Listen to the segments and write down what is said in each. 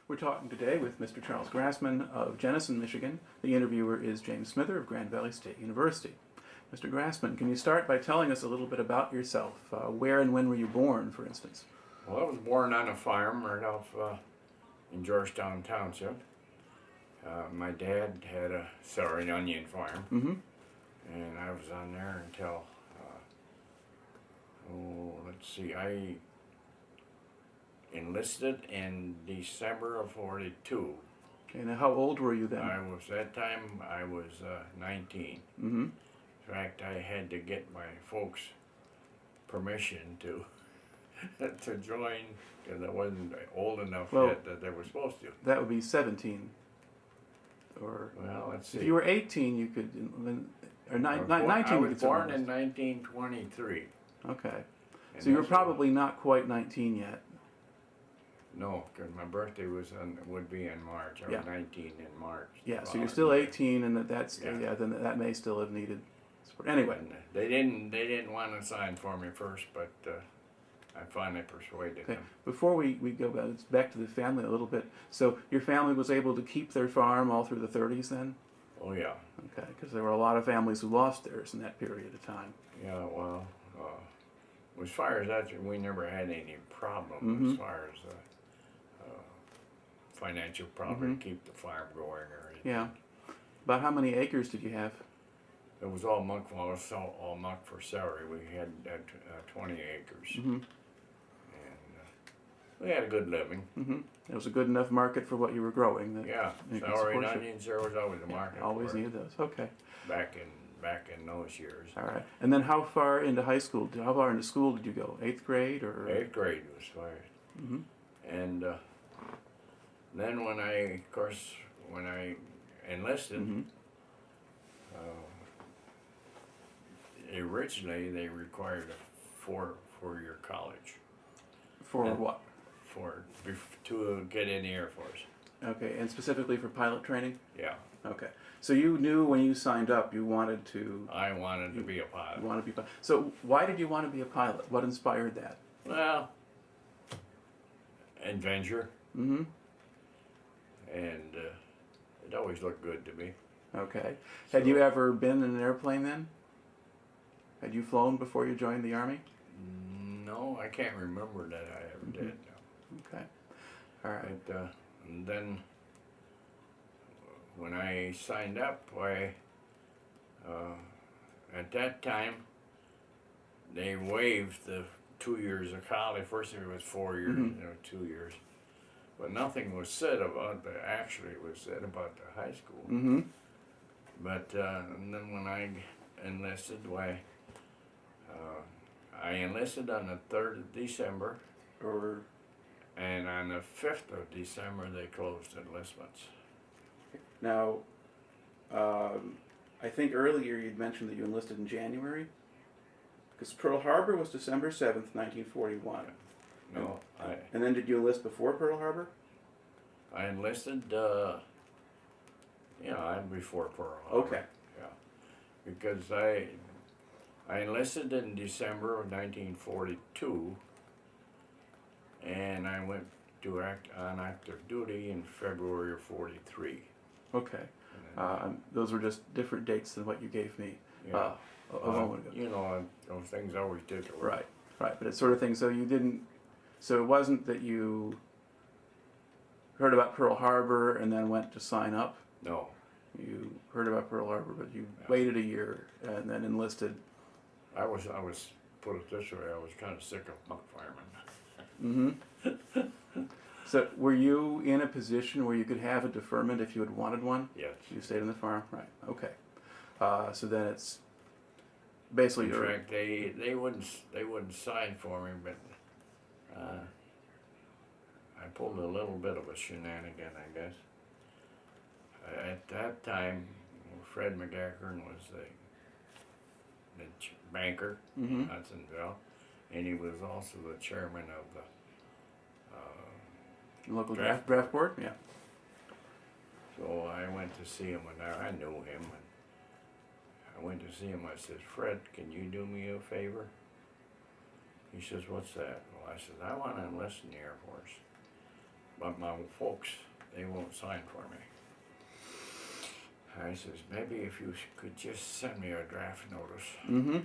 We're talking today with Mr. Charles Grasman of Jenison, Michigan. The interviewer is James Smither of Grand Valley State University. Mr. Grasman, can you start by telling us a little bit about yourself? Where and when were you born, for instance? Well, I was born on a farm right off in Georgetown Township. My dad had a celery and onion farm, and I was on there until, I enlisted in December of '42. Okay, now how old were you then? I was 19. In fact, I had to get my folks' permission to to join because I wasn't old enough yet that they were supposed to. That would be 17. Or well, let's see. If you were 18, you could, or 19. I was born in 1923. Okay, And so you were probably not quite 19 yet. No, because my birthday would be in March. I was 19 in March. Yeah, so you're still 18, and then that may still have needed support. Anyway, and they didn't want to sign for me first, but I finally persuaded them. Before we go back to the family a little bit, so your family was able to keep their farm all through the 30s then? Oh yeah. Okay, because there were a lot of families who lost theirs in that period of time. Yeah, well, as far as that, we never had any problem as far as financial problem to keep the farm going or anything. Yeah. About how many acres did you have? It was all muck. Well, it was all muck for celery. We had 20 acres, and we had a good living. It was a good enough market for what you were growing. Yeah, celery and onions. There was always a market. Always needed those. Okay. Back in those years. All right. And then how far into high school? How far into school did you go? 8th grade or? 8th grade was far. And then when I enlisted, originally they required a four-year college. For what? To get in the Air Force. Okay, and specifically for pilot training? Yeah. Okay. So you knew when you signed up you wanted to... I wanted to be a pilot. You wanted to be a pilot. So why did you want to be a pilot? What inspired that? Well, adventure. And it always looked good to me. Okay. Had you ever been in an airplane then? Had you flown before you joined the Army? No, I can't remember that I ever did. No. Okay. All right. But and then when I signed up, at that time they waived the 2 years of college. First it was 4 years, 2 years. But nothing was said about it was said about the high school. But and then when I enlisted, I enlisted on the 3rd of December, and on the 5th of December they closed enlistments. Now, I think earlier you'd mentioned that you enlisted in January, because Pearl Harbor was December 7th, 1941. No, And then did you enlist before Pearl Harbor? I enlisted, before Pearl Harbor. Okay. Yeah, because I enlisted in December of 1942, and I went to on active duty in February of '43. Okay. Those were just different dates than what you gave me a moment ago. You know, those things always did. Right. But it's sort of thing. So it wasn't that you heard about Pearl Harbor and then went to sign up. No. You heard about Pearl Harbor, but you waited a year and then enlisted. I was put it this way, I was kind of sick of muck farming. So were you in a position where you could have a deferment if you had wanted one? Yes. You stayed on the farm? Right. Okay. So then it's basically... In fact, they wouldn't sign for me, but I pulled a little bit of a shenanigan, I guess. At that time, Fred McGackern was the banker in Hudsonville, and he was also the chairman of the local draft board? Yeah. So I went to see him, and I knew him, and I went to see him. I said, "Fred, can you do me a favor?" He says, "What's that?" Well, I said, "I want to enlist in the Air Force." but my folks, they won't sign for me. I says, maybe if you could just send me a draft notice. Mm-hmm.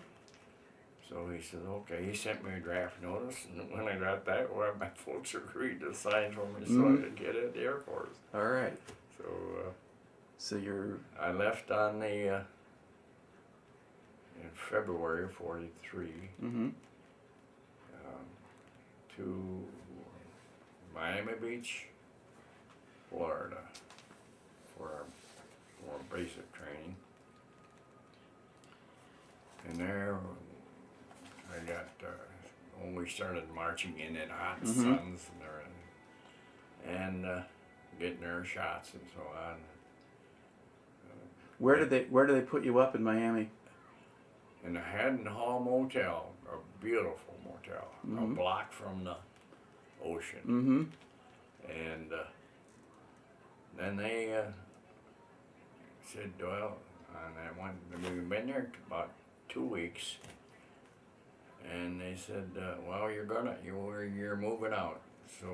So he said, okay. He sent me a draft notice, and when I got that, well, my folks agreed to sign for me so I could get at the Air Force. All right. So So you're. I left on the in February of '43 Mm-hmm. to Miami Beach, Florida, for more basic training. And there, I got when we started marching in hot suns and everything, and getting our shots and so on. Where did they put you up in Miami? In the Haddon Hall Motel, a beautiful motel, a block from the ocean. Mm-hmm. And then they said, well, and I went, we've been there about 2 weeks, and they said, well, you're moving out, so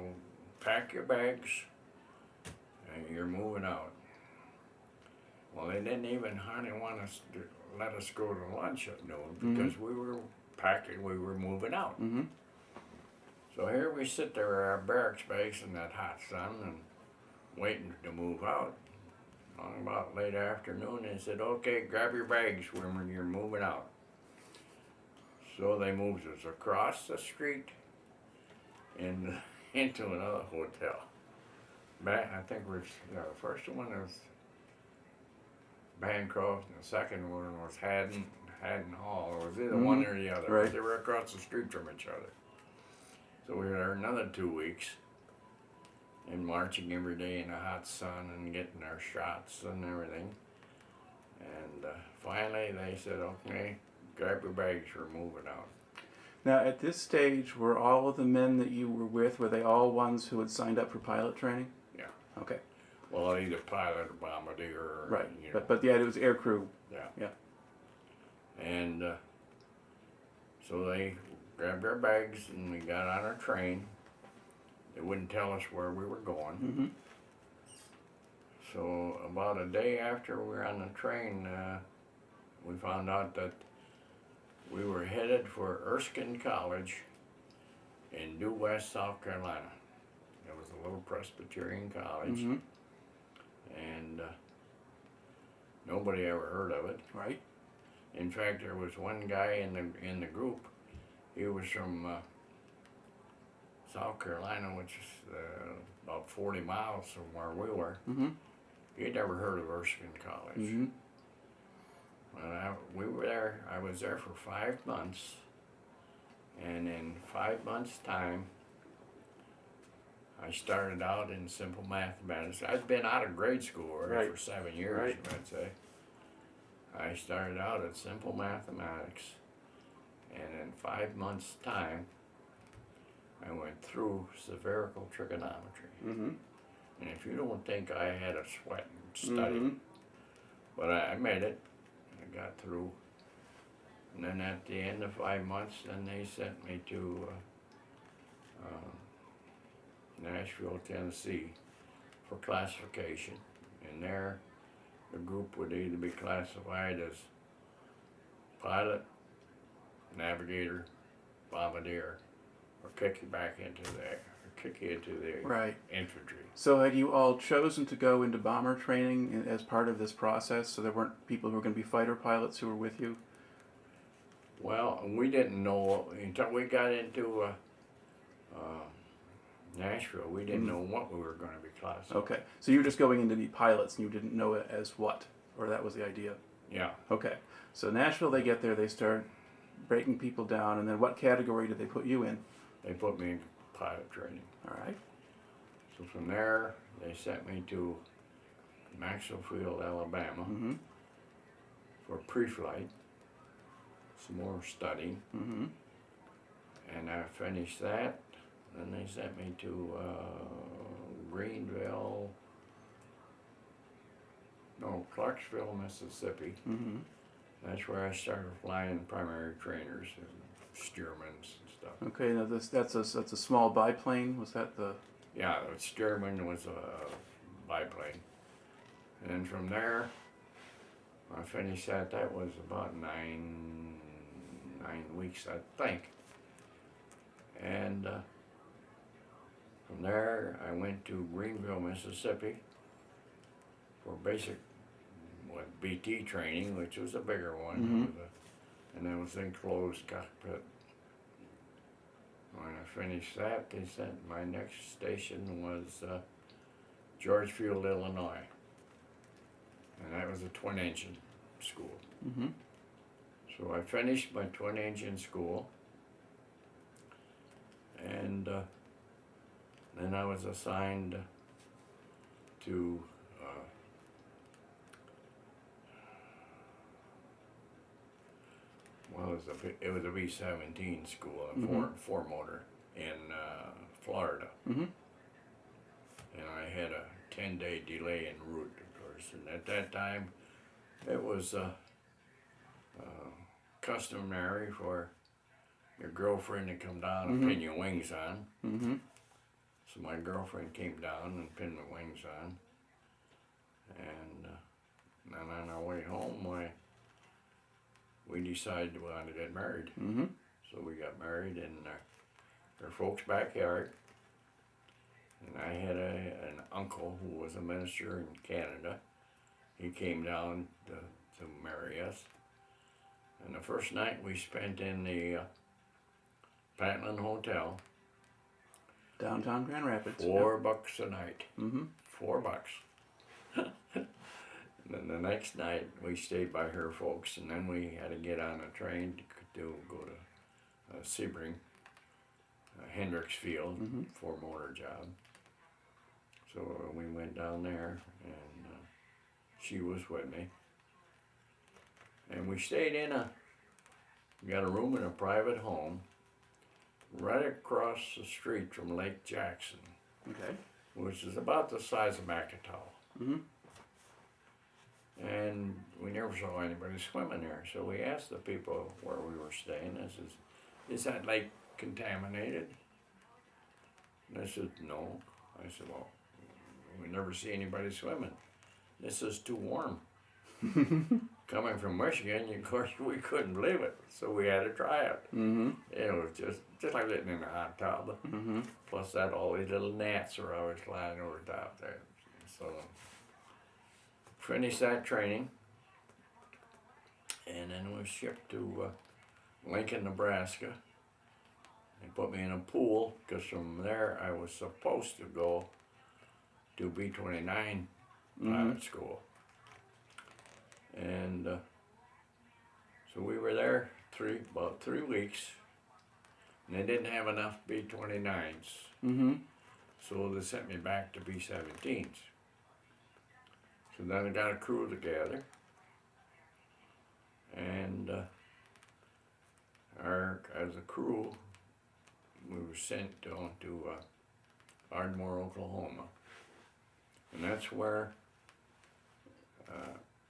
pack your bags, and you're moving out. Well, they didn't even hardly want us to let us go to lunch at noon because we were packing, we were moving out. Mm-hmm. So here we sit there with our barracks bags in that hot sun and waiting to move out. On about late afternoon, they said, okay, grab your bags when you're moving out. So they moved us across the street into another hotel. Back, I think the first one was Bancroft, and the second one was Haddon Hall. It was either one or the other. Right. But they were across the street from each other. So we were there another 2 weeks, and marching every day in the hot sun and getting our shots and everything. And finally they said, okay, grab your bags, we're moving out. Now, at this stage, were all of the men that you were with, were they all ones who had signed up for pilot training? Yeah. Okay. Well, either pilot or bombardier. Or, Right. you know. But yeah, it was air crew. Yeah. Yeah. And so they grabbed our bags and we got on our train. They wouldn't tell us where we were going. Mm-hmm. So about a day after we were on the train, we found out that we were headed for Erskine College in Due West, South Carolina. It was a little Presbyterian college, Mm-hmm. and nobody ever heard of it. Right. In fact, there was one guy in the group. He was from South Carolina, which is about 40 miles from where we were. Mm-hmm. He'd never heard of Erskine College. Mm-hmm. And we were there. I was there for 5 months, and in 5 months' time, I started out in simple mathematics. I'd been out of grade school already Right. for 7 years, Right. I'd say. I started out at simple mathematics, and in 5 months' time, I went through spherical trigonometry. Mm-hmm. And if you don't think I had a sweat and study, Mm-hmm. but I made it. I got through. And then at the end of 5 months, then they sent me to Nashville, Tennessee for classification. And there, the group would either be classified as pilot, navigator, bombardier, or kick you back into the Right. infantry. So had you all chosen to go into bomber training as part of this process, so there weren't people who were going to be fighter pilots who were with you? Well, we didn't know until we got into Nashville. We didn't know what we were going to be classified. Okay. So you were just going in to be pilots and you didn't know it as what? Or that was the idea? Yeah. Okay. So Nashville, they get there, they start breaking people down, and then what category did they put you in? They put me in pilot training. All right. So from there, they sent me to Maxwell Field, Alabama Mm-hmm. for pre-flight, some more studying, Mm-hmm. and I finished that. Then they sent me to Clarksville, Mississippi. Mm-hmm. That's where I started flying primary trainers and Stearmans and stuff. Okay. Now that's a small biplane. Was that the? Yeah, the Stearman was a biplane. And then from there, I finished that. That was about nine weeks, I think. And from there, I went to Greenville, Mississippi for basic BT training, which was a bigger one. Mm-hmm. And it was enclosed cockpit. When I finished that, they sent my next station was Georgetown, Illinois. And that was a twin engine school. Mm-hmm. So I finished my twin engine school, and then I was assigned to it was a B-17 school, a four motor in Florida. Mm-hmm. And I had a 10-day delay en route, of course. And at that time, it was customary for your girlfriend to come down and pin your wings on. Mm-hmm. So my girlfriend came down and pinned my wings on. And then on our way home, we decided we wanted to get married. Mm-hmm. So we got married in her folks' backyard. And I had an uncle who was a minister in Canada. He came down to marry us. And the first night we spent in the Pentland Hotel. Downtown Grand Rapids. $4 a night. Mm-hmm. $4. And then the next night we stayed by her folks, and then we had to get on a train to go to Sebring, Hendricksfield, four-motor job. So we went down there, and she was with me. And we stayed we got a room in a private home right across the street from Lake Jackson, Okay. which is about the size of Macataw. Mm-hmm. And we never saw anybody swimming there, so we asked the people where we were staying, is that lake contaminated? And they said, no. I said, well, we never see anybody swimming. This is too warm. Coming from Michigan, of course, we couldn't believe it, so we had to try it. Mm-hmm. It was just like living in a hot tub. Mm-hmm. Plus that all these little gnats were always flying over top there. So finished that training, and then was shipped to Lincoln, Nebraska. They put me in a pool, because from there I was supposed to go to B-29 pilot school. And so we were there about 3 weeks, and they didn't have enough B-29s. Mm-hmm. So they sent me back to B-17s. So then I got a crew together, and as a crew, we were sent down to Ardmore, Oklahoma. And that's where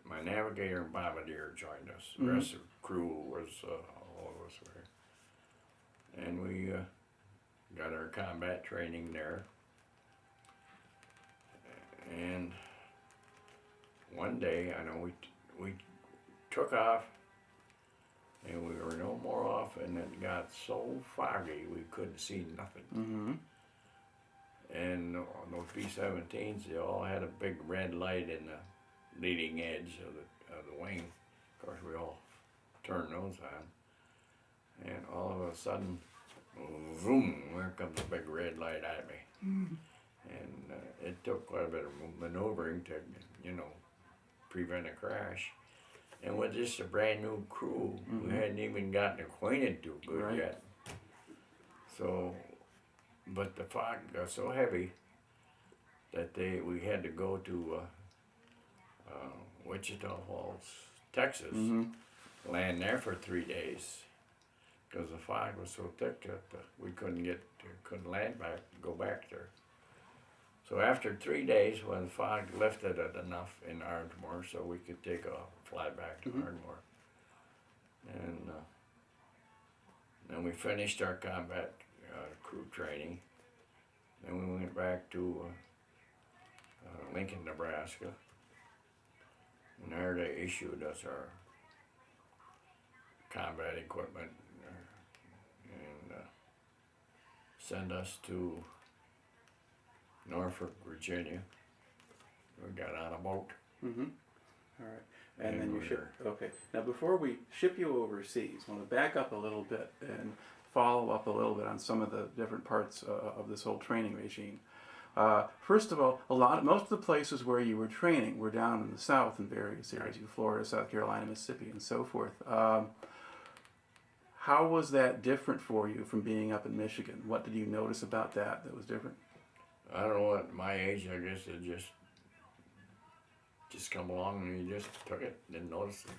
my navigator and bombardier joined us. The rest of the crew was, all of us were. And we got our combat training there. And one day, I know we took off, and we were no more off, and it got so foggy we couldn't see nothing. Mm-hmm. And on those B-17s, they all had a big red light in the leading edge of the wing. Of course, we all turned those on, and all of a sudden, boom! There comes a big red light at me. Mm-hmm. And it took quite a bit of maneuvering to, prevent a crash. And with just a brand new crew, we hadn't even gotten acquainted too good yet. So, but the fog got so heavy that we had to go to Wichita Falls, Texas, land there for 3 days, because the fog was so thick that we couldn't land back, go back there. So after 3 days, when the fog lifted it enough in Ardmore, so we could take off, fly back to Ardmore. And then we finished our combat crew training, Then we went back to Lincoln, Nebraska, and there they issued us our combat equipment and sent us to Norfolk, Virginia. We got on a boat. Mm-hmm. All right. And then And you we're- ship. Okay. Now, before we ship you overseas, I want to back up a little bit and follow up a little bit on some of the different parts of this whole training regime. First of all, most of the places where you were training were down in the South in various areas, Florida, South Carolina, Mississippi, and so forth. How was that different for you from being up in Michigan? What did you notice about that was different? I don't know, at my age, I guess it just come along and you just took it, didn't notice it.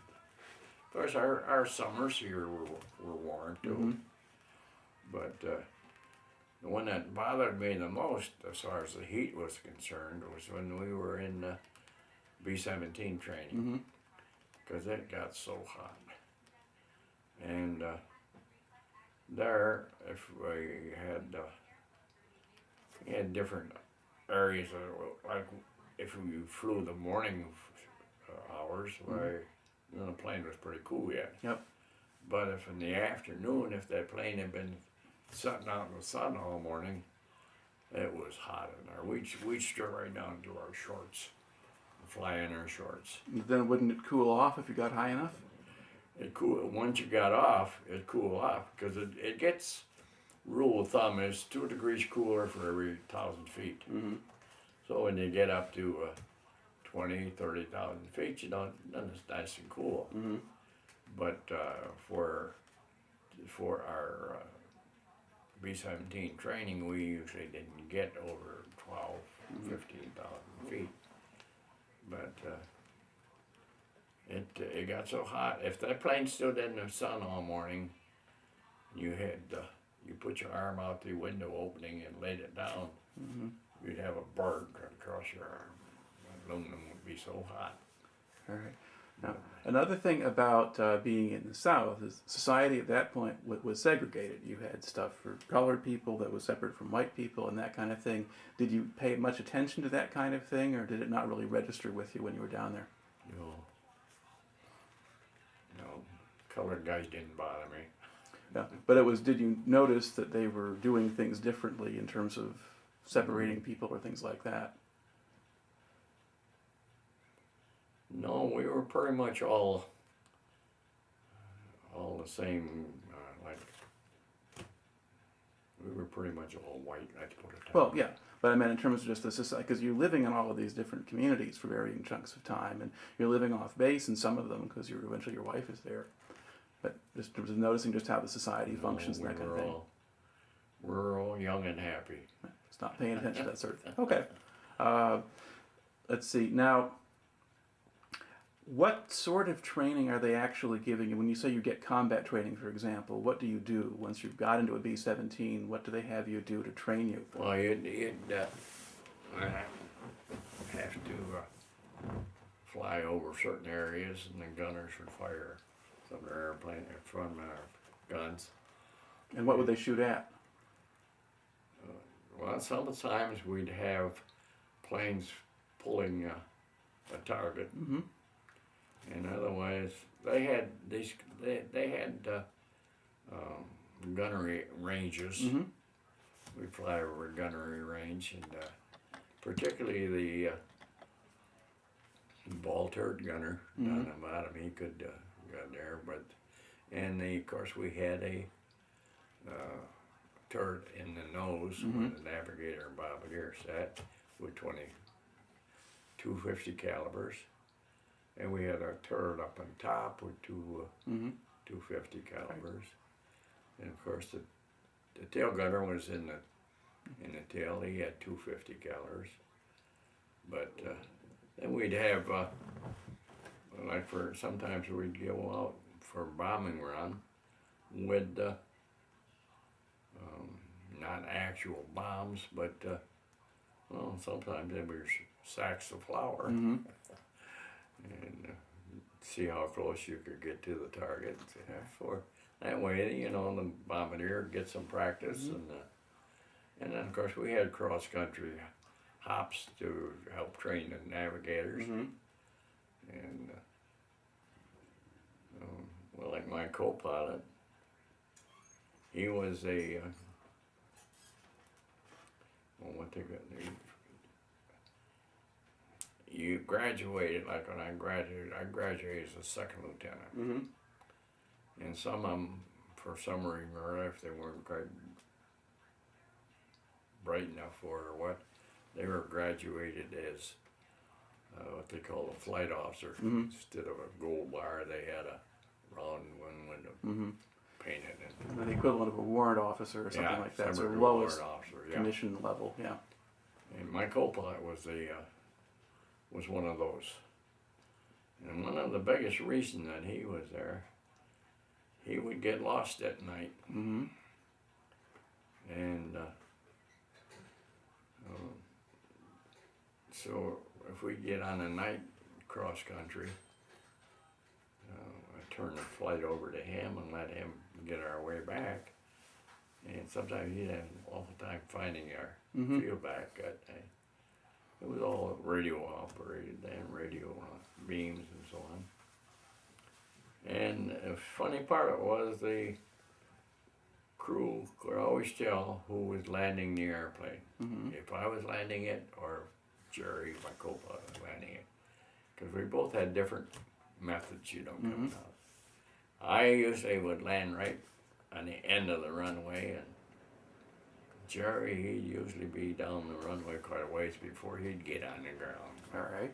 Of course, our summers here were warm too. Mm-hmm. But the one that bothered me the most, as far as the heat was concerned, was when we were in B-17 training, because it got so hot. And there, if we had different areas, like if we flew the morning hours, the plane was pretty cool yet. Yep. But if in the afternoon, if that plane had been sitting out in the sun all morning, it was hot in there. We'd strip right down to our shorts, fly in our shorts. Then wouldn't it cool off if you got high enough? It cool. Once you got off, it cooled off because it gets. Rule of thumb is 2 degrees cooler for every 1,000 feet. Mm-hmm. So when you get up to 20, 30,000 feet, then it's nice and cool. Mm-hmm. But for our B-17 training, we usually didn't get over 12, 15,000 feet. But it got so hot. If that plane stood in the sun all morning, you put your arm out the window opening and laid it down, you'd have a burn across your arm. Aluminum would be so hot. All right. Now, another thing about being in the South is society at that point was segregated. You had stuff for colored people that was separate from white people and that kind of thing. Did you pay much attention to that kind of thing, or did it not really register with you when you were down there? No, colored guys didn't bother me. Yeah, but did you notice that they were doing things differently in terms of separating people or things like that? No, we were pretty much all the same. We were pretty much all white. I'd put it that Well, way. yeah, but I meant in terms of just the society, because you're living in all of these different communities for varying chunks of time, and you're living off base in some of them because eventually your wife is there. But just in terms of noticing just how the society functions and that kind of thing. We're all young and happy. Just not paying attention to that sort of thing. Okay. Let's see. Now, what sort of training are they actually giving you? When you say you get combat training, for example, what do you do once you've got into a B-17? What do they have you do to train you? Well, you'd have to fly over certain areas, and the gunners would fire some of their airplane from guns. And what would they shoot at? Well, sometimes we'd have planes pulling a target, and otherwise they had gunnery ranges. We'd fly over a gunnery range, and particularly the ball turret gunner down the bottom, he could go there. Of course, we had a turret in the nose where the navigator and bombardier sat with 250 calibers, and we had a turret up on top with 250 calibers, and of course the tail gunner was in the tail. He had 250 calibers, but then we'd have sometimes we'd go out for a bombing run with not actual bombs, but sometimes they were sacks of flour, and see how close you could get to the target. For that way, the bombardier gets some practice, And then, of course, we had cross-country hops to help train the navigators. Mm-hmm. And, well, like my co-pilot, he was a, well, what they got, you graduated, like when I graduated as a second lieutenant. Mm-hmm. And some of them, for some reason or other, if they weren't quite bright enough for it or what, they were graduated as what they call a flight officer. Mm-hmm. Instead of a gold bar, they had a round one window Mm-hmm. painted in. The equivalent of a warrant officer or something like that. So similar to a lowest warrant officer, yeah. commission level. Yeah. And my co-pilot was one of those. And one of the biggest reasons that he was there, he would get lost at night. Mm-hmm. And so if we get on a night cross country, I turn the flight over to him and let him get our way back. And sometimes he'd have an awful time finding our Mm-hmm. field back that day. It was all radio operated then, radio beams and so on. And the funny part was the crew could always tell who was landing the airplane. Mm-hmm. If I was landing it or Jerry, my co-pilot, was landing it. Because we both had different methods, coming Mhm. out. I usually would land right on the end of the runway, and Jerry, he'd usually be down the runway quite a ways before he'd get on the ground. All right.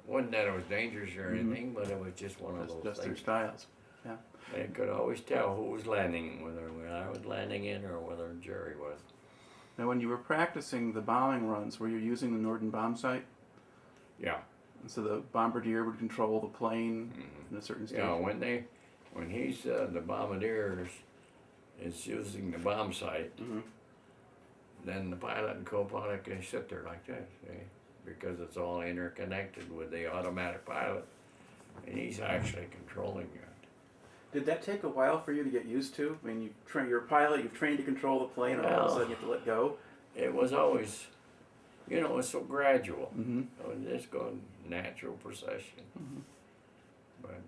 Wasn't that it was dangerous or Mhm. anything, but it was just one of those Just their things. styles. Yeah. They could always tell who was landing, whether I was landing in or whether Jerry was. Now, when you were practicing the bombing runs, were you using the Norden bomb sight? Yeah. And so the bombardier would control the plane Mhm. in a certain station? Yeah, when he's the bombardier is using the bomb sight, Mm-hmm. then the pilot and co-pilot can sit there like this, see? Because it's all interconnected with the automatic pilot, and he's actually controlling it. Did that take a while for you to get used to? I mean, you're a pilot, you've trained to control the plane, and all of a Well, sudden you have to let go? It was always, it's so gradual. Mm-hmm. It was just going natural procession. Mhm. But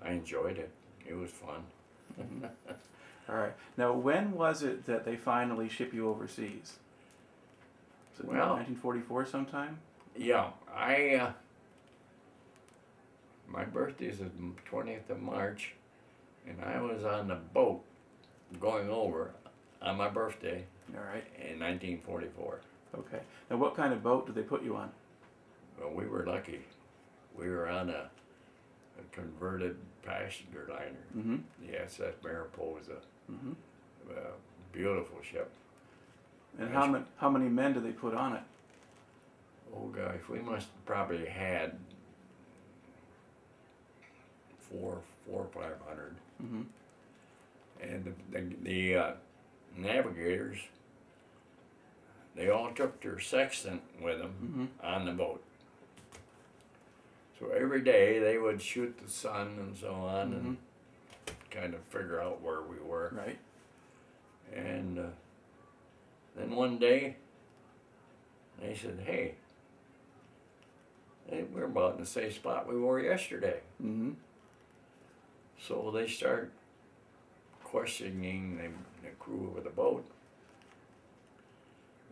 I enjoyed it. It was fun. All right. Now, when was it that they finally ship you overseas? Was it Well- 1944 sometime? Yeah, my birthday is the 20th of March, and I was on the boat going over on my birthday All right. in 1944. Okay. Now, what kind of boat did they put you on? Well, we were lucky. We were on a converted passenger liner, Mm-hmm. the SS Mariposa, Mm-hmm. beautiful ship. And how many men did they put on it? Oh gosh, we must have probably had four or 500. Mm-hmm. And the navigators, they all took their sextant with them Mm-hmm. on the boat. So every day they would shoot the sun and so on and kind of figure out where we were. Right. And then one day they said, hey, we're about in the same spot we were yesterday. Mm-hmm. So they start questioning the crew of the boat.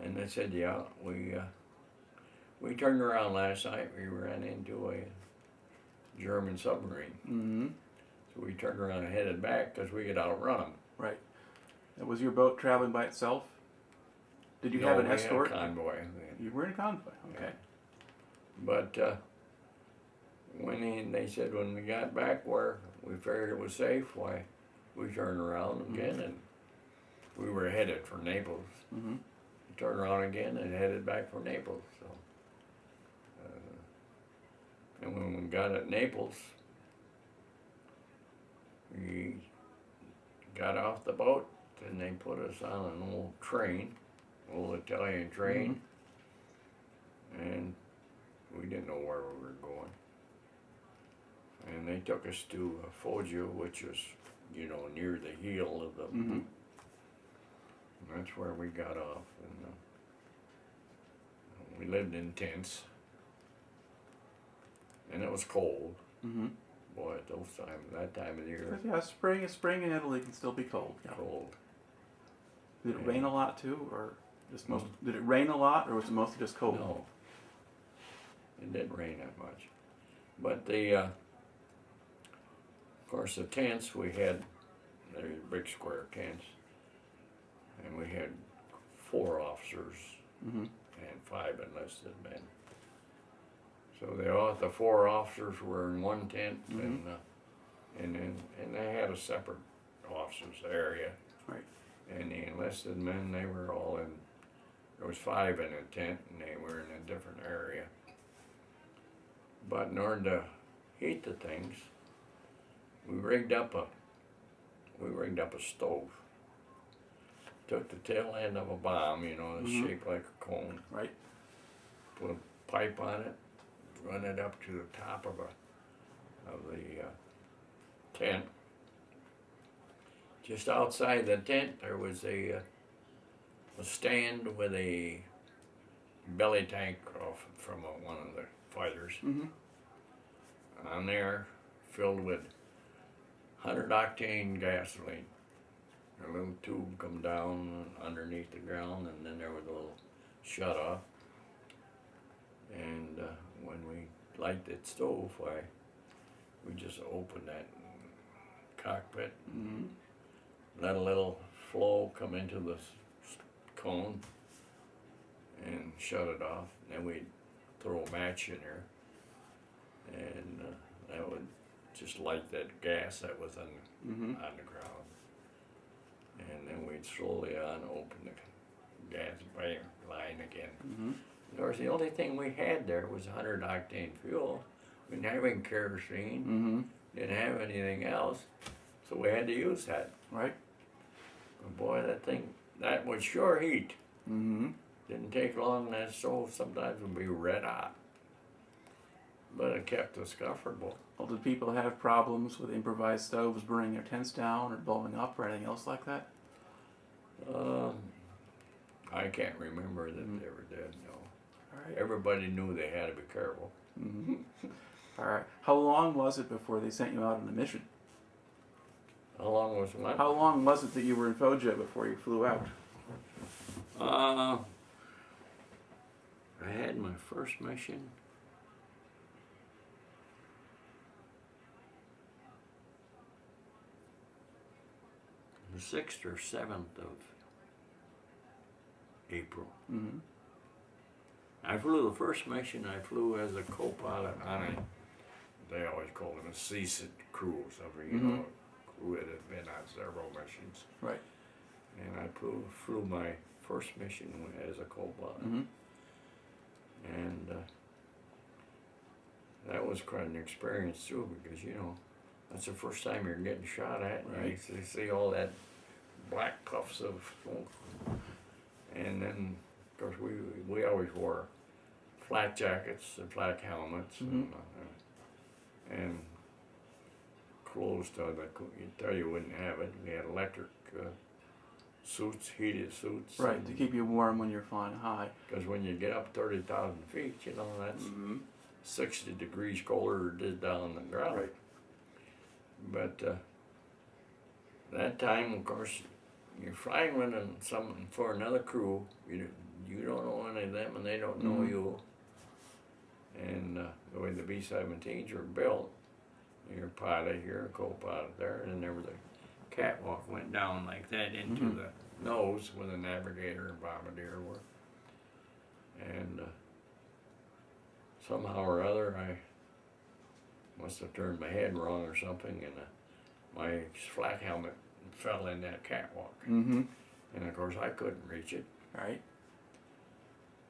And they said, yeah, we turned around last night. We ran into a German submarine. Mm-hmm. So we turned around and headed back because we could outrun them. Right. Now, was your boat traveling by itself? Did you have an escort? We had a convoy. You were in a convoy. Okay. But they said when we got back where we figured it was safe, why, we turned around again and we were headed for Naples. Mm-hmm. Turned around again and headed back for Naples. So, and when we got at Naples, we got off the boat and they put us on an old train, old Italian train, and we didn't know where we were going. And they took us to Foggia, which was, near the heel of the. Mm-hmm. That's where we got off, and we lived in tents, and it was cold. Mm-hmm. Boy, at that time of the year, Yeah, spring in Italy can still be cold. Yeah. cold. Did it Yeah. rain a lot too, or just most? Mm. Did it rain a lot, or was it mostly just cold? No, it didn't rain that much. But of course, the tents we had, they were big square tents, and we had 4 officers Mm-hmm. and 5 enlisted men. So the 4 officers were in one tent, Mm-hmm. and they had a separate officers area. Right. And the enlisted men, they were all in. There was 5 in a tent, and they were in a different area. But in order to heat the things, we rigged up a stove. Took the tail end of a bomb, it's Mhm. shaped like a cone. Right. Put a pipe on it, run it up to the top of the tent. Just outside the tent, there was a stand with a belly tank off from one of the fighters Mm-hmm. on there, filled with 100 octane gasoline. A little tube come down underneath the ground, and then there was a little shut off. And when we light that stove, we just opened that cockpit, Mm-hmm. let a little flow come into the cone, and shut it off. Then we'd throw a match in there, and that would just light that gas that was Mm-hmm. on the ground. And then we'd slowly open the gas line again. Mm-hmm. Of course, the only thing we had there was 100 octane fuel. We didn't have any kerosene, Mm-hmm. didn't have anything else, so we had to use that. Right. But boy, that was sure heat. Mm-hmm. Didn't take long, that stove sometimes would be red hot. But it kept us comfortable. Well, did people have problems with improvised stoves burning their tents down or blowing up or anything else like that? I can't remember that Mhm. they ever did, no. All right. Everybody knew they had to be careful. Mm-hmm. All right. How long was it before they sent you out on a mission? How long was what? How long was it that you were in Foggia before you flew out? I had my first mission. The 6th or 7th of April. Mm-hmm. I flew the first mission. I flew as a co-pilot on they always called them a seasick cruise. Mhm. Crew that had been on several missions. Right. And I flew my first mission as a co-pilot. Mm-hmm. And that was quite an experience too, because that's the first time you're getting shot at. And Right. you see all that black puffs of smoke, and then of course we always wore flak jackets and flak helmets, Mhm. and clothes you wouldn't have it. We had electric suits, heated suits. Right. To keep you warm when you're flying high. Because when you get up 30,000 feet, that's Mm-hmm. 60 degrees colder than it is down on the ground. Right. But that time, of course, you're flying with someone for another crew. You don't know any of them, and they don't know Mhm. you. And the way the B-17s were built, you're a pilot here, a co-pilot there, and there was a catwalk went down like that into Mhm. the nose where the navigator and bombardier were. And somehow or other, I must have turned my head wrong or something, and my flak helmet fell in that catwalk. Mm-hmm. And of course, I couldn't reach it. Right.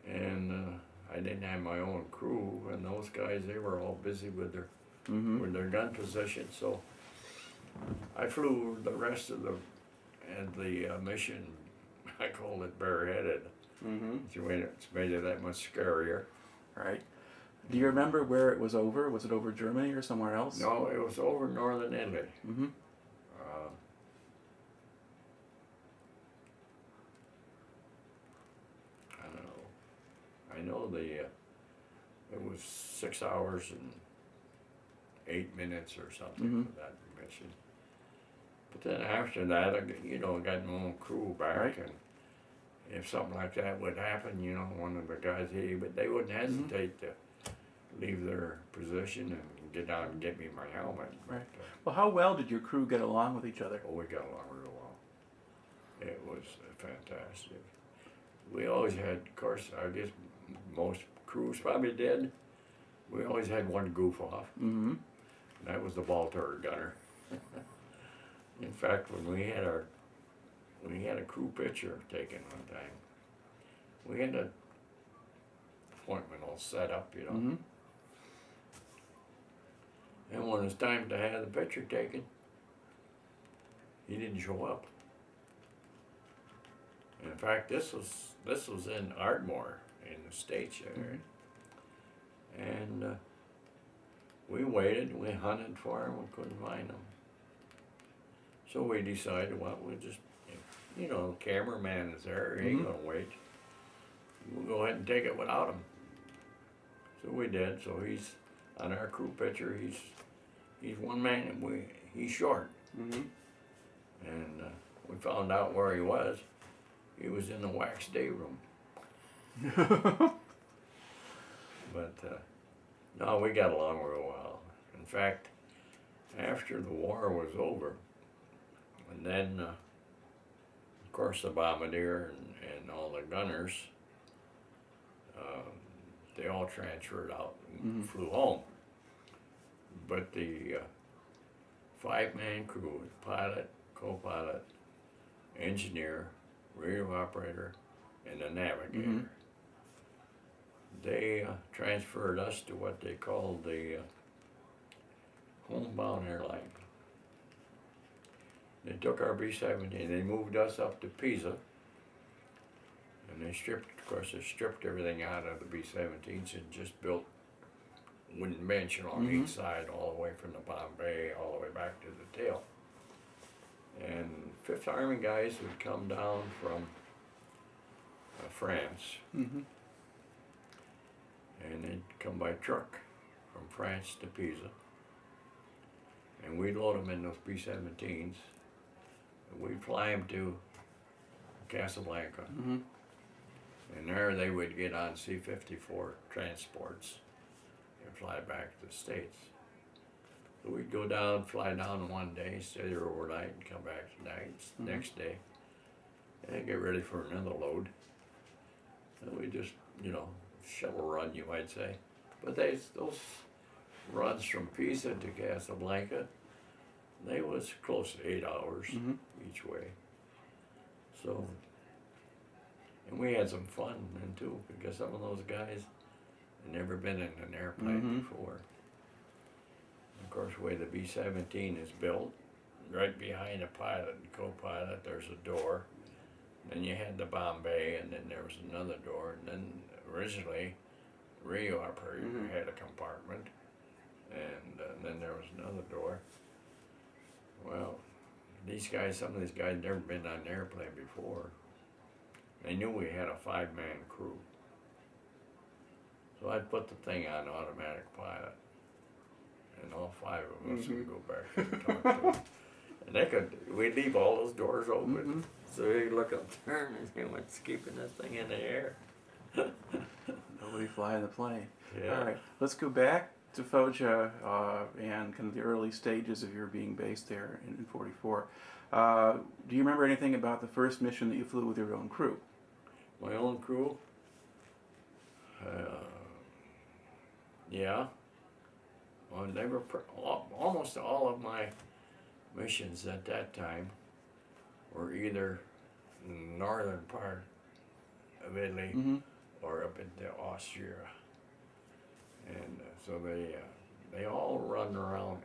And I didn't have my own crew, and those guys, they were all busy with their Mm-hmm. gun position. So I flew the rest of the mission. I called it bareheaded. Mm-hmm. It's made it that much scarier. Right. Do you remember where it was over? Was it over Germany or somewhere else? No, it was over Northern Italy. Mm-hmm. know it was 6 hours and 8 minutes or something for that mission. But then after that, I got my own crew back, Right. and if something like that would happen, one of the guys, but they wouldn't hesitate to leave their position and get down and get me my helmet. Right. But, Well, how well did your crew get along with each other? we got along real well. It was fantastic. We always had, of course, I guess most crews probably did. We always had one goof off. Mm-hmm. And that was the ball turret gunner. In fact, when we had a crew picture taken one time, we had an appointment all set up, Mm-hmm. And when it was time to have the picture taken, he didn't show up. In fact, this was in Ardmore in the States area, and we waited. We hunted for him. We couldn't find him. So we decided, well, we'll just, cameraman is there. He ain't gonna wait. We'll go ahead and take it without him. So we did. So he's on our crew picture. He's one man, and he's short. Mm-hmm. And we found out where he was. He was in the wax day room. But no, we got along real well. In fact, after the war was over, and then of course the bombardier and all the gunners, they all transferred out and flew home. But the 5-man crew, pilot, co-pilot, engineer, radio operator, and the navigator, they transferred us to what they called the homebound airline. They took our B-17, they moved us up to Pisa, and they stripped everything out of the B-17s and just built wooden bench along each side, all the way from the bomb bay, all the way back to the tail. And 5th Army guys would come down from France, Mm-hmm. and they'd come by truck from France to Pisa, and we'd load them in those B-17s, and we'd fly them to Casablanca, Mm-hmm. and there they would get on C-54 transports and fly back to the States. So we'd go down, fly down one day, stay there overnight, and come back next day, and get ready for another load. And we just, shovel run, you might say. But those runs from Pisa to Casablanca, they was close to 8 hours each way. So, and we had some fun then too, because some of those guys had never been in an airplane before. Of course, the way the B-17 is built, right behind the pilot and co-pilot, there's a door. Then you had the bomb bay, and then there was another door. And then originally, the radio operator had a compartment, and then there was another door. Well, some of these guys never been on an airplane before. They knew we had a 5-man crew. So I'd put the thing on automatic pilot, and all 5 of us would go back and talk to them. And we'd leave all those doors open. So they'd look up there and say, what's keeping this thing in the air? Nobody flying the plane. Yeah. All right, let's go back to Foggia and kind of the early stages of your being based there in 44. Do you remember anything about the first mission that you flew with your own crew? My own crew? Yeah. Well, they were almost all of my missions at that time were either in the northern part of Italy or up into Austria, and so they all run around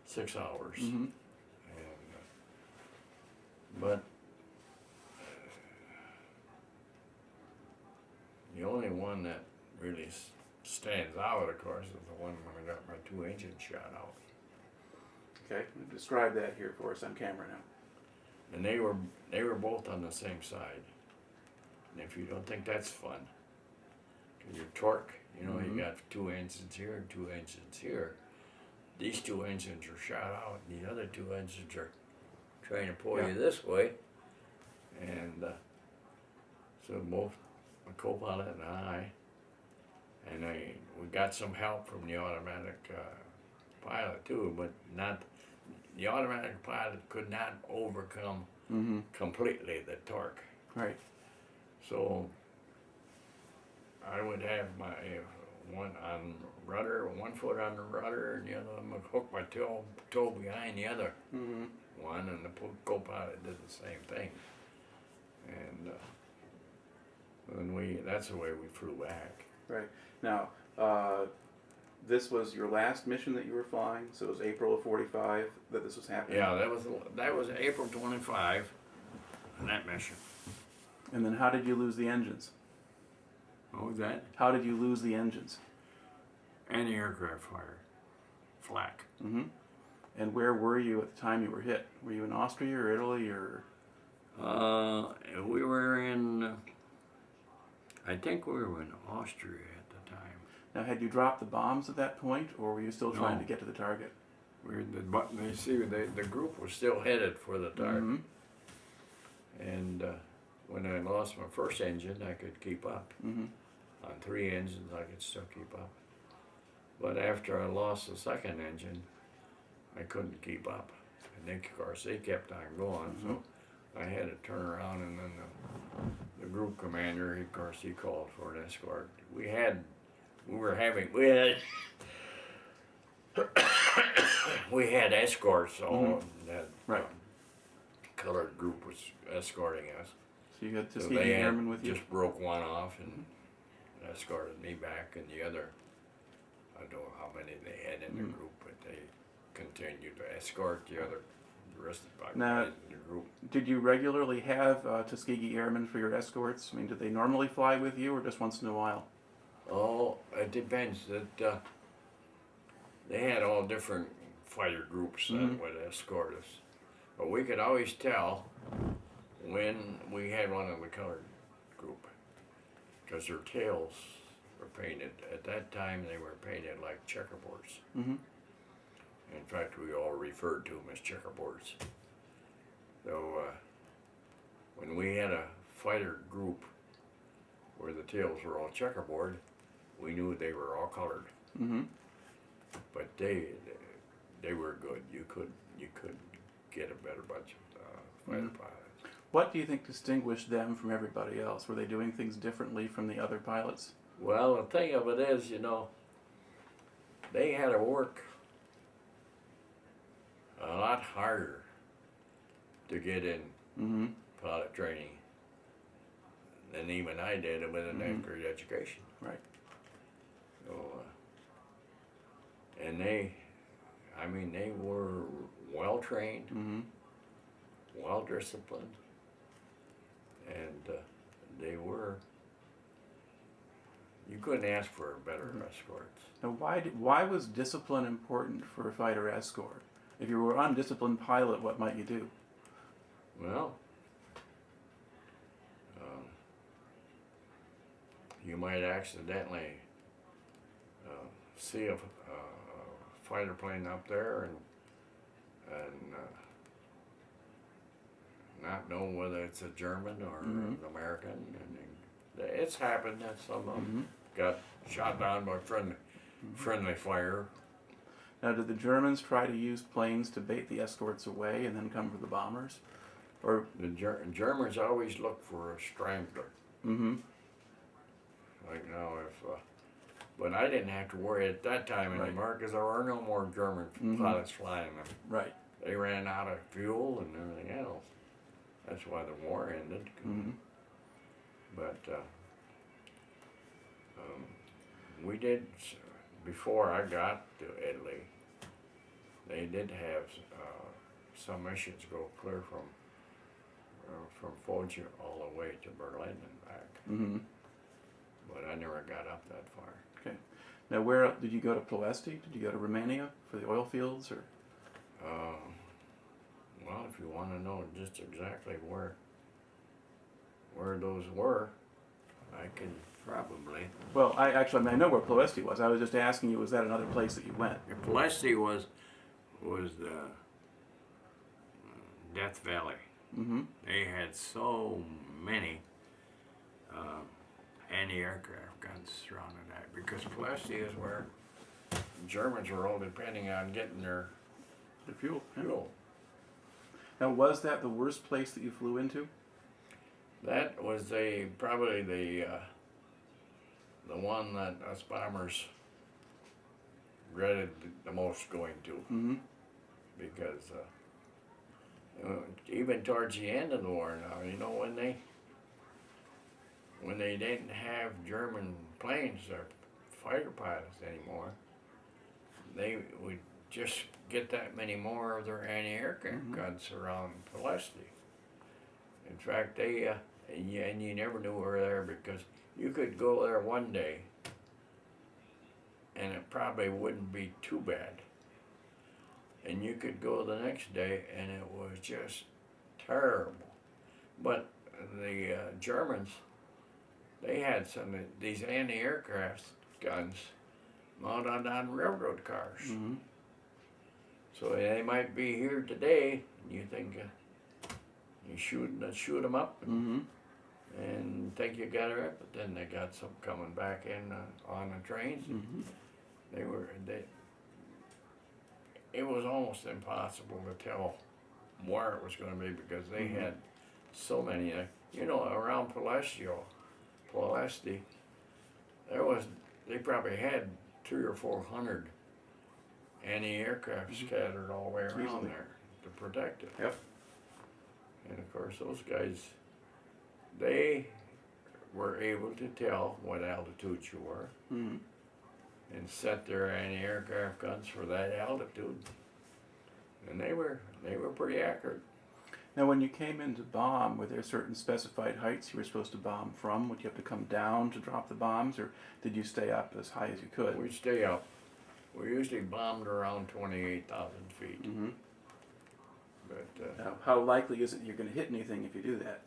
6 hours, and but the only one that really stands out, of course, is the one when I got my 2 engines shot out. Okay, describe that here for us on camera now. And they were both on the same side. And if you don't think that's fun, your torque. You know, Mhm. you got 2 engines here and 2 engines here. These 2 engines are shot out, and the other 2 engines are trying to pull Yeah. you this way. And so both my co-pilot and we got some help from the automatic pilot too, but not the automatic pilot could not overcome Mhm. completely the torque. Right. So I would have my one on rudder, 1 foot on the rudder, and the other one would hook my toe behind the other Mhm. one, and the co-pilot did the same thing. And that's the way we flew back. Right. Now, this was your last mission that you were flying, so it was April of '45 that this was happening. Yeah, that was April 25, on that mission. And then how did you lose the engines? What was that? How did you lose the engines? Anti-aircraft fire, flak. Mm-hmm. And where were you at the time you were hit? Were you in Austria or Italy or? We were in, I think we were in Austria at the time. Now, had you dropped the bombs at that point, or were you still trying No. to get to the target? The group was still headed for the target. Mm-hmm. And when I lost my first engine, I could keep up. Mm-hmm. On 3 engines, I could still keep up. But after I lost the second engine, I couldn't keep up. And they, of course, they kept on going. Mm-hmm. So I had to turn around, and then the group commander, of course, he called for an escort. We had escorts. All Mm-hmm. that Right. colored group was escorting us. So you had So Tuskegee they Airmen with you? just broke one off and escorted me back, and the other, I don't know how many they had in the Mm. group, but they continued to escort the rest of the Now- guys in the group. Did you regularly have Tuskegee Airmen for your escorts? I mean, did they normally fly with you, or just once in a while? Oh, it depends. They had all different fighter groups that Mhm. would escort us, but we could always tell when we had one of the colored group, because their tails were painted. At that time, they were painted like checkerboards. Mm-hmm. In fact, we all referred to them as checkerboards. So when we had a fighter group where the tails were all checkerboard, we knew they were all colored. Mm-hmm. But they were good. You could get a better bunch of fighter Mhm. pilots. What do you think distinguished them from everybody else? Were they doing things differently from the other pilots? Well, the thing of it is, they had to work a lot harder to get in Mm-hmm. pilot training than even I did with an Mhm. accurate education. Right. So, and they were well trained, Mm-hmm. well disciplined, and you couldn't ask for better escorts. Now, why was discipline important for a fighter escort? If you were an undisciplined pilot, what might you do? Well, you might accidentally see a fighter plane up there and not know whether it's a German or an American. And it's happened that some of them got shot down by friendly fire. Now, did the Germans try to use planes to bait the escorts away and then come for the bombers? Or The Germans always look for a strangler. mm-hmm. Like now, but I didn't have to worry at that time Right. anymore because there were no more German pilots flying them. Right. They ran out of fuel and everything else. That's why the war ended. Mm-hmm. But we did, before I got to Italy, they did have some missions go clear from Foggia all the way to Berlin and back. Mm-hmm. But I never got up that far. Okay. Now, where did you go to Ploesti? Did you go to Romania for the oil fields, or? Well, if you want to know just exactly where those were, I can Probably. Well, I mean, I know where Ploesti was. I was just asking you, was that another place that you went? Pulaski was the Death Valley. Mm-hmm. They had so many anti-aircraft guns surrounding that because Pulaski is where Germans were all depending on getting their The fuel. Yeah. fuel. Now, was that the worst place that you flew into? That was probably the one that us bombers dreaded the most going to Mm-hmm. because even towards the end of the war now, you know, when they didn't have German planes or fighter pilots anymore, they would just get that many more of their anti-aircraft guns around Pulaski. In fact, they and you never knew we were there because you could go there one day and it probably wouldn't be too bad. And you could go the next day and it was just terrible. But the Germans, they had some of these anti-aircraft guns mounted on railroad cars. Mm-hmm. So they might be here today, and you think you shoot them up and think you got it, but then they got some coming back in on the trains. Mm-hmm. It was almost impossible to tell where it was going to be because they had so many. You know, around Pulaski, they probably had 300 or 400 anti-aircraft scattered all the way around Easily. there to protect it. Yep. And of course, those guys, they were able to tell what altitude you were Mm-hmm. and set their anti-aircraft guns for that altitude. And they were pretty accurate. Now, when you came in to bomb, were there certain specified heights you were supposed to bomb from? Would you have to come down to drop the bombs, or did you stay up as high as you could? We'd stay up. We usually bombed around 28,000 feet. Mm-hmm. But Now, how likely is it you're going to hit anything if you do that?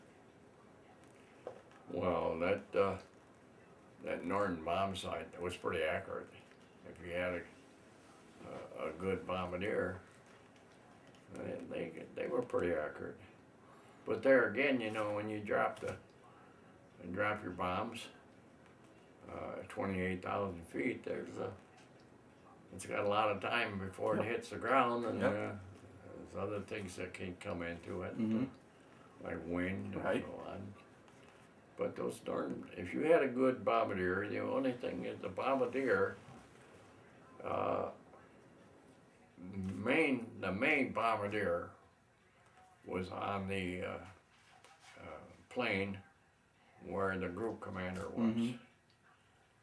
well, that northern bomb site was pretty accurate. If you had a good bombardier, they were pretty accurate. But there again, you know, when you drop your bombs, 28,000 feet, it's got a lot of time before it hits the ground, and Yep. there's other things that can come into it, Mhm. like wind and Right. so on. But if you had a good bombardier, the only thing is the bombardier, the main bombardier was on the plane where the group commander was. Mhm.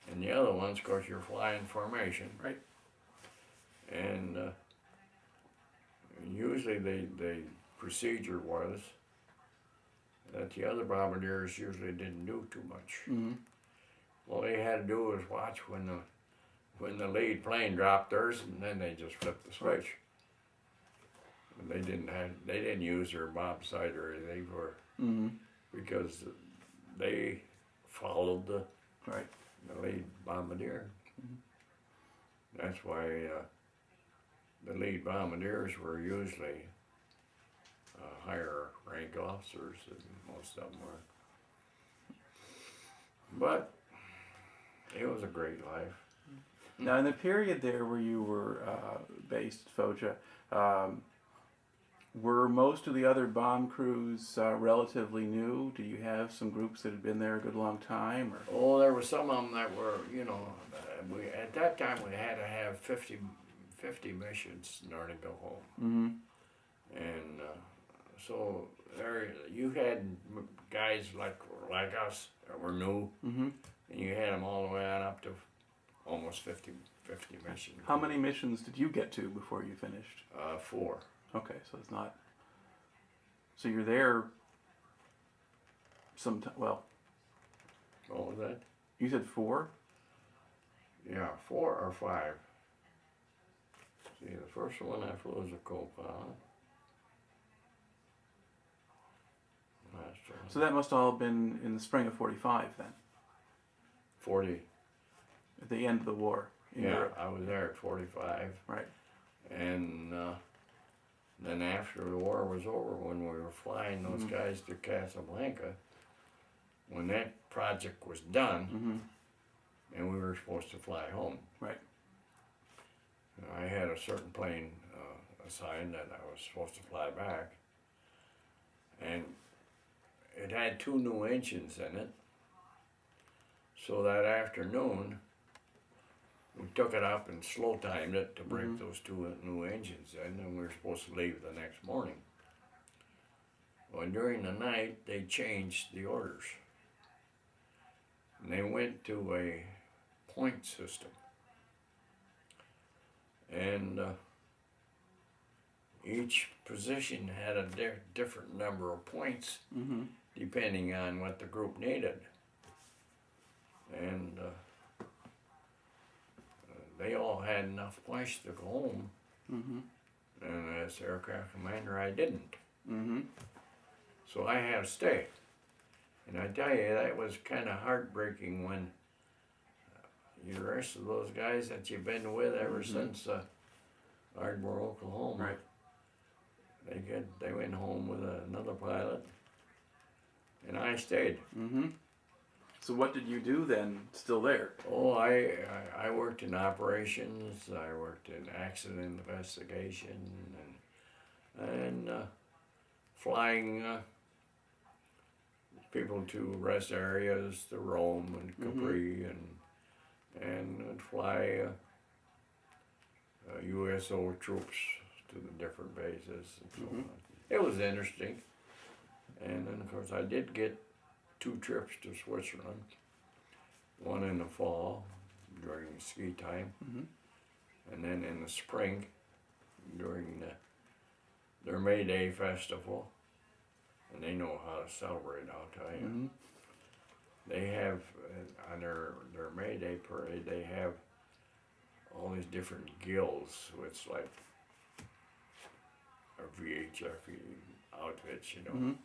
And the other ones, of course, you're flying formation. Right. And usually the procedure was that the other bombardiers usually didn't do too much. Mm-hmm. All they had to do was watch when the lead plane dropped theirs, and then they just flipped the switch. And they didn't use their bomb sight or anything because they followed the Right. lead bombardier. That's why the lead bombardiers were usually higher rank officers than most of them were. But it was a great life. Now, in the period there where you were based, Foja, were most of the other bomb crews relatively new? Do you have some groups that had been there a good long time? Or? Oh, there were some of them that were, you know, at that time we had to have 50 missions in order to go home. Mm-hmm. And so there, you had guys like us that were new, Mm-hmm. and you had them all the way on up to almost 50 missions. How many missions did you get to before you finished? 4. Okay, so it's not. So you're there. Well, What was that? you said 4. Yeah, 4 or 5. See, the first one I flew was a co-pilot. So that must all have been in the spring of '45 then. 40. At the end of the war in Yeah, Europe. I was there at 45. Right. And then after the war was over, when we were flying those guys to Casablanca, when that project was done, and we were supposed to fly home. Right. I had a certain plane assigned that I was supposed to fly back, and it had 2 new engines in it. So that afternoon, we took it up and slow timed it to break those 2 new engines in, and we were supposed to leave the next morning. Well, during the night, they changed the orders. And they went to a point system. And each position had a different number of points depending on what the group needed. And they all had enough points to go home. And as aircraft commander, I didn't. So I had to stay. And I tell you, that was kind of heartbreaking when the rest of those guys that you've been with ever since Ardmore, Oklahoma, Right. they went home with another pilot, and I stayed. So what did you do then, still there? Oh, I worked in operations. I worked in accident investigation and flying people to rest areas, to Rome and Capri, and would fly USO troops to the different bases and so on. It was interesting. And then, of course, I did get 2 trips to Switzerland. One in the fall during ski time, and then in the spring during their May Day festival. And they know how to celebrate, I'll tell you. They have, on their May Day parade, they have all these different guilds, so it's like a VHF outfits, you know.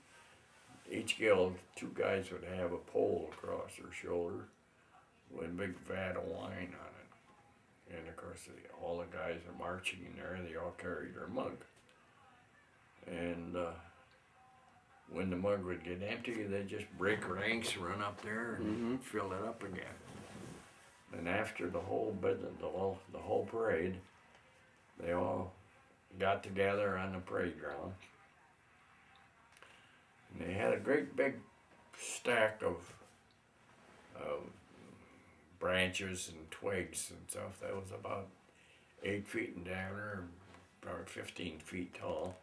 Each guild, 2 guys would have a pole across their shoulder with a big vat of wine on it. And of course, all the guys are marching in there, they all carry their mug. And when the mug would get empty, they'd just break ranks, run up there, and fill it up again. And after the whole the whole parade, they all got together on the parade ground. And they had a great big stack of branches and twigs and stuff that was about 8 feet in diameter, about 15 feet tall.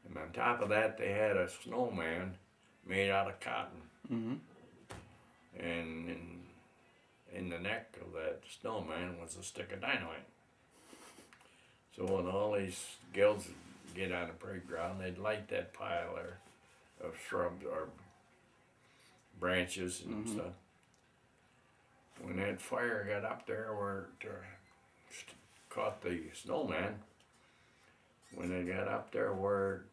And on top of that, they had a snowman made out of cotton. And in the neck of that snowman was a stick of dynamite. So when all these guilds would get on the parade ground, they'd light that pile there of shrubs or branches and stuff. When that fire got up there where it caught the snowman, when they got up there where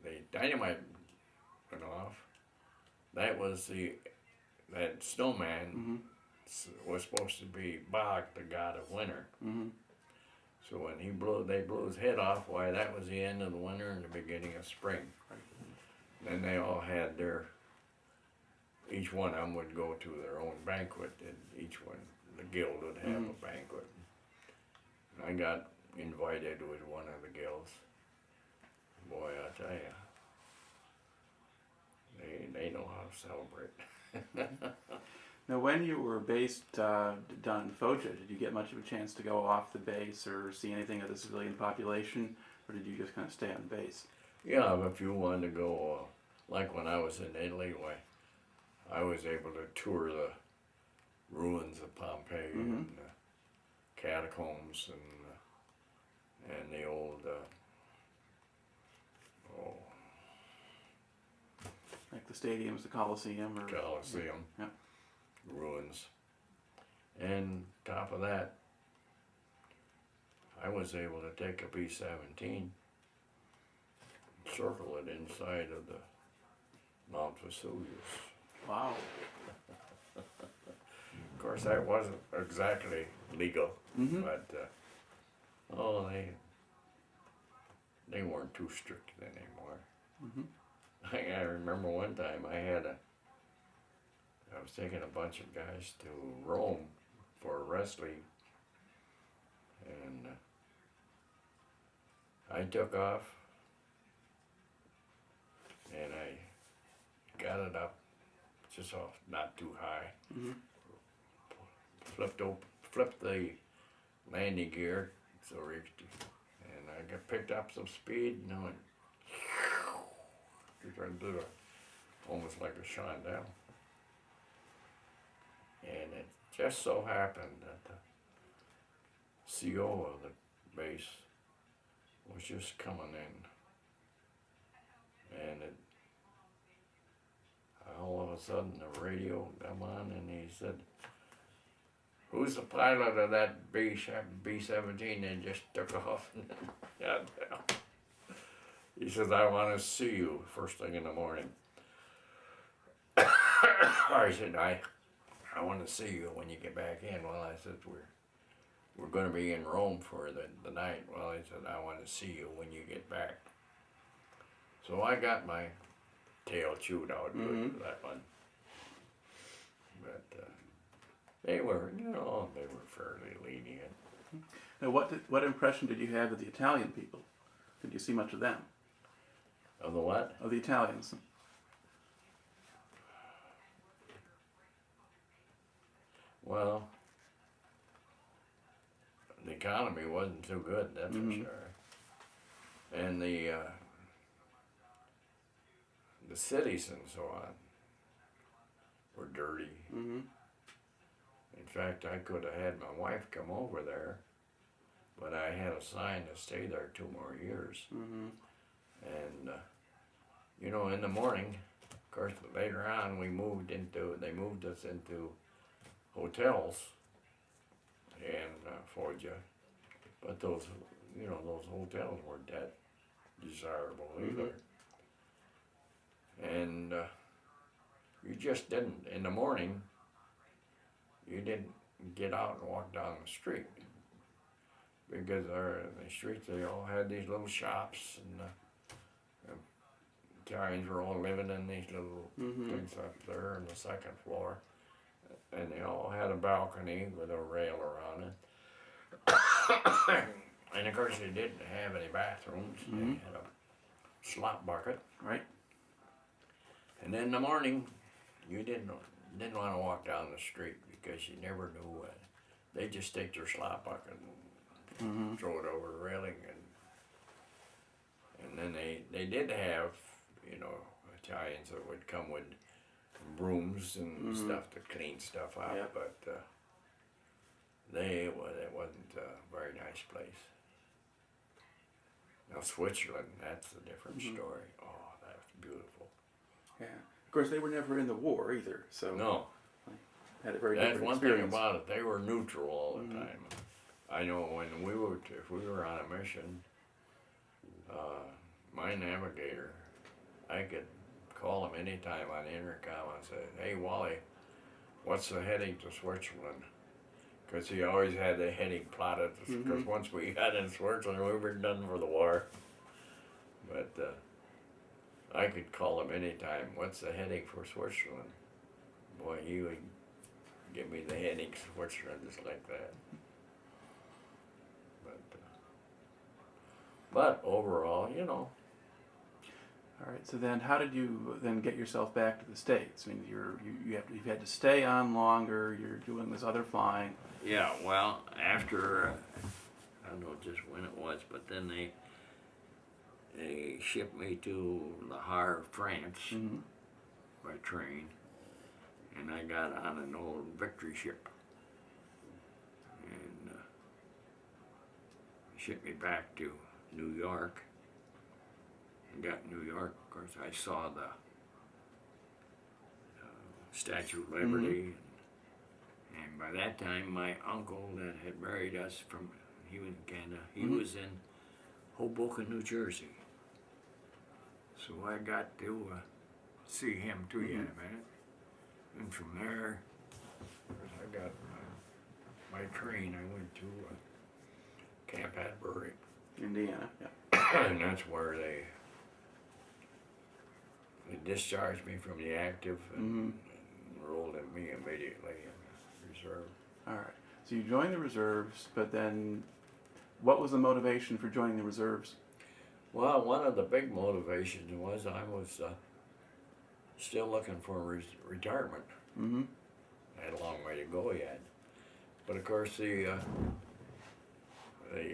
the dynamite went off, that snowman was supposed to be Bog, the god of winter. So when they blew his head off, why, that was the end of the winter and the beginning of spring. Then they all had each one of them would go to their own banquet, and each one, the guild would have a banquet. And I got invited with one of the guilds. Boy, I tell you, they know how to celebrate. Now, when you were based down in Foggia, did you get much of a chance to go off the base or see anything of the civilian population, or did you just kind of stay on base? Yeah, if you wanted to go, like when I was in Italy, why, I was able to tour the ruins of Pompeii and the catacombs and the old, Like the stadiums, the Coliseum, or Colosseum Yeah. ruins. And top of that, I was able to take a B-17, circle it inside of the Mount Vesuvius. Wow. course, that wasn't exactly legal, Mm-hmm. but oh, they weren't too strict anymore. Mm-hmm. I remember one time I was taking a bunch of guys to Rome for a wrestling, and I took off, and I got it up just off, not too high. Mm-hmm. Flipped the landing gear, so and I got picked up some speed, and I went, did almost like a Chandelle. And it just so happened that the CO of the base was just coming in, and all of a sudden the radio come on, and he said, "Who's the pilot of that B-17 that just took off?" He says, "I want to see you first thing in the morning." I said, I want to see you when you get back in. Well, I said, we're going to be in Rome for the night. Well, he said, I want to see you when you get back. So I got my tail chewed out good for that one. But they were fairly lenient. Now, what impression did you have of the Italian people? Did you see much of them? Of the what? Of the Italians? Well, the economy wasn't too good, that's for sure. And the cities and so on were dirty. Mm-hmm. In fact, I could have had my wife come over there, but I had a sign to stay there 2 more years. Mm-hmm. And in the morning, of course, later on they moved us into hotels in Foggia, but those hotels weren't that desirable either. And you just didn't, in the morning, you didn't get out and walk down the street, because the streets, they all had these little shops, and Italians were all living in these little things up there on the second floor, and they all had a balcony with a rail around it. And of course they didn't have any bathrooms. They had a slop bucket. Right. And then in the morning, you didn't want to walk down the street, because you never knew when. They just take their slop bucket and throw it over the railing, and then they did have, Italians that would come with brooms and stuff to clean stuff up, Yep. but it wasn't a very nice place. Now Switzerland, that's a different story. Oh, that's beautiful. Yeah. Of course, they were never in the war either, so No, had a very that's different one experience. thing about it. They were neutral all the time. I know when if we were on a mission, my navigator, I could call him anytime on the intercom and say, "Hey, Wally, what's the heading to Switzerland?" Because he always had the heading plotted, because once we got in Switzerland, we were done for the war. But I could call him anytime, "What's the heading for Switzerland?" Boy, he would give me the heading for Switzerland just like that. But overall, All right. So then, how did you then get yourself back to the States? I mean, you've had to stay on longer. You're doing this other flying. Yeah, well, after, I don't know just when it was, but then they shipped me to Le Havre, France, by train, and I got on an old Victory ship, and shipped me back to New York. I got in New York, of course, I saw the Statue of Liberty. And by that time, my uncle that had married us he was in Canada, he was in Hoboken, New Jersey. So I got to see him too, yet a minute. And from there, I got my train. I went to Camp Atbury, Indiana. Yeah. and that's where they discharged me from the active and enrolled in me immediately in the reserve. All right. So you joined the reserves, but then what was the motivation for joining the reserves? Well, one of the big motivations was I was still looking for retirement. Mm-hmm. I had a long way to go yet. But of course, the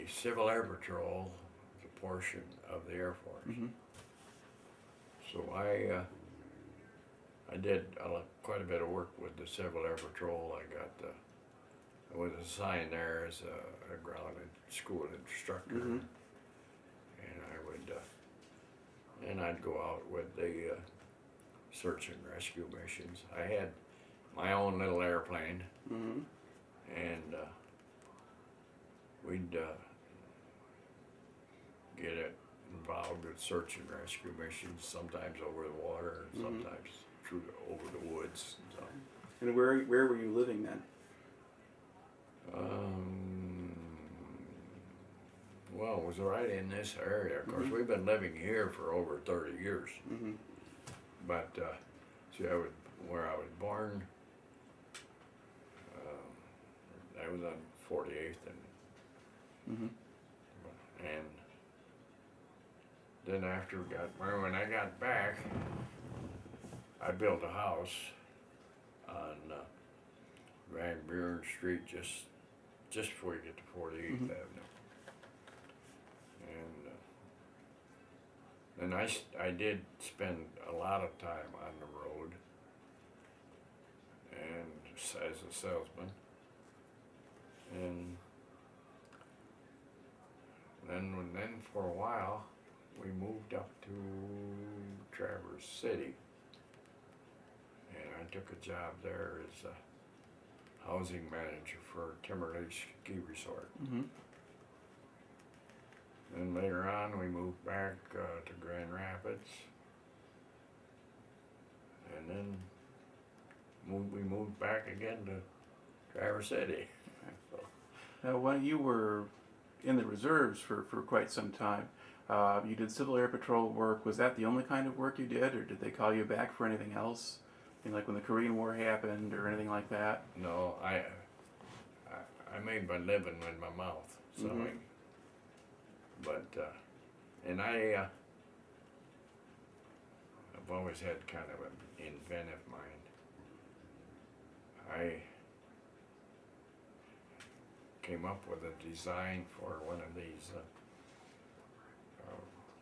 Civil Air Patrol is a portion of the Air Force. Mm-hmm. So I did quite a bit of work with the Civil Air Patrol. I was assigned there as a ground school instructor, Mm-hmm. and I'd go out with the search and rescue missions. I had my own little airplane, Mm-hmm. and we'd get it involved with search and rescue missions, sometimes over the water, and sometimes over the woods. So, And where were you living then? well, it was right in this area. Of course, we've been living here for over 30 years. Mm-hmm. But see, where I was born, I was on 48th, Mm-hmm. and then when I got back, I built a house on Van Buren Street, just before you get to 48th Mhm. Avenue. And then I did spend a lot of time on the road, and as a salesman, and then for a while we moved up to Traverse City, and I took a job there as a housing manager for Timberlake Ski Resort. Mm-hmm. Then later on we moved back to Grand Rapids, and then we moved back again to Traverse City. So, Now, when you were in the reserves for quite some time, you did Civil Air Patrol work. Was that the only kind of work you did, or did they call you back for anything else? I mean, like when the Korean War happened or anything like that? no, I made my living with my mouth selling, but and I've always had kind of an inventive mind. I came up with a design for one of these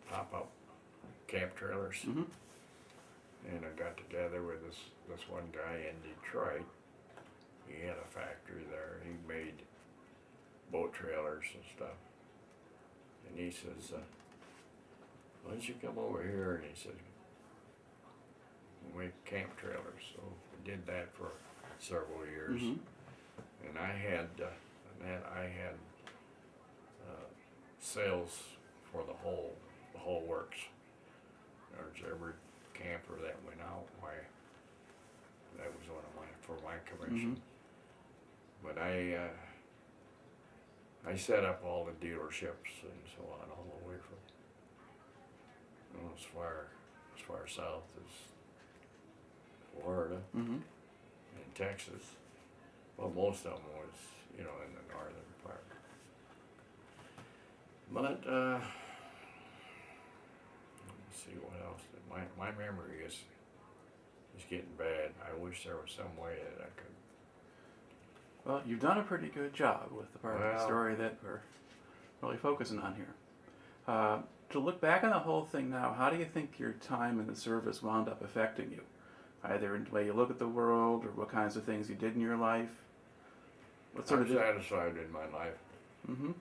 pop-up camp trailers, Mm-hmm. and I got together with this one guy in Detroit. He had a factory there. He made boat trailers and stuff. And he says, why don't you come over here? And he said, we'll make camp trailers. So we did that for several years. Mm-hmm. And I had sales for the whole works. There's every camper that went out, that was for my commission. Mm-hmm. But I set up all the dealerships and so on, all the way from as far south as Florida Mm-hmm. and Texas. Well, most of them was, in the northern part. But let's see what else. My memory is getting bad. I wish there was some way that I could. Well, you've done a pretty good job with the part of the Well- story that we're really focusing on here. To look back on the whole thing now, how do you think your time in the service wound up affecting you? Either in the way you look at the world or what kinds of things you did in your life? What sort I'm of... satisfied in my life. Mm-hmm.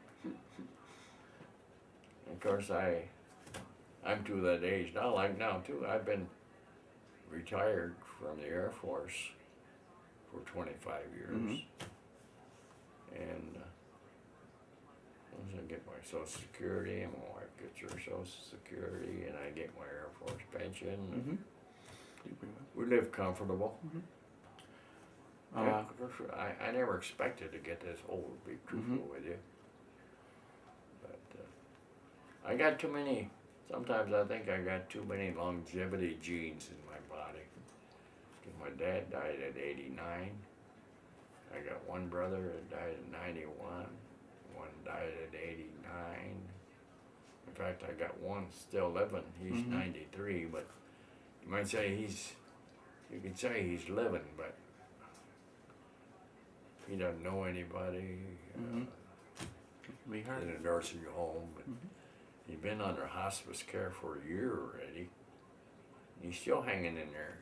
Of course, I'm to that age now. Like now too, I've been retired from the Air Force for 25 years, and once I get my Social Security, and my wife gets her Social Security, and I get my Air Force pension. Mm-hmm. We live comfortable. Yeah, for sure. I never expected to get this old, to be truthful with you. But I got too many, sometimes I think I got too many longevity genes in my body. 'Cause my dad died at 89. I got one brother that died at 91. One died at 89. In fact, I got one still living. He's 93, but you might say you could say he's living, but he doesn't know anybody. We heard. In a nursing home, but he's been under hospice care for a year already. He's still hanging in there.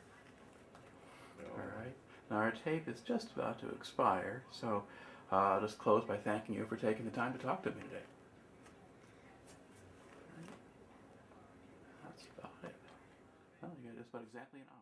You know. All right. Now our tape is just about to expire, so I'll just close by thanking you for taking the time to talk to me today. That's about it. Well, you got just about exactly an hour.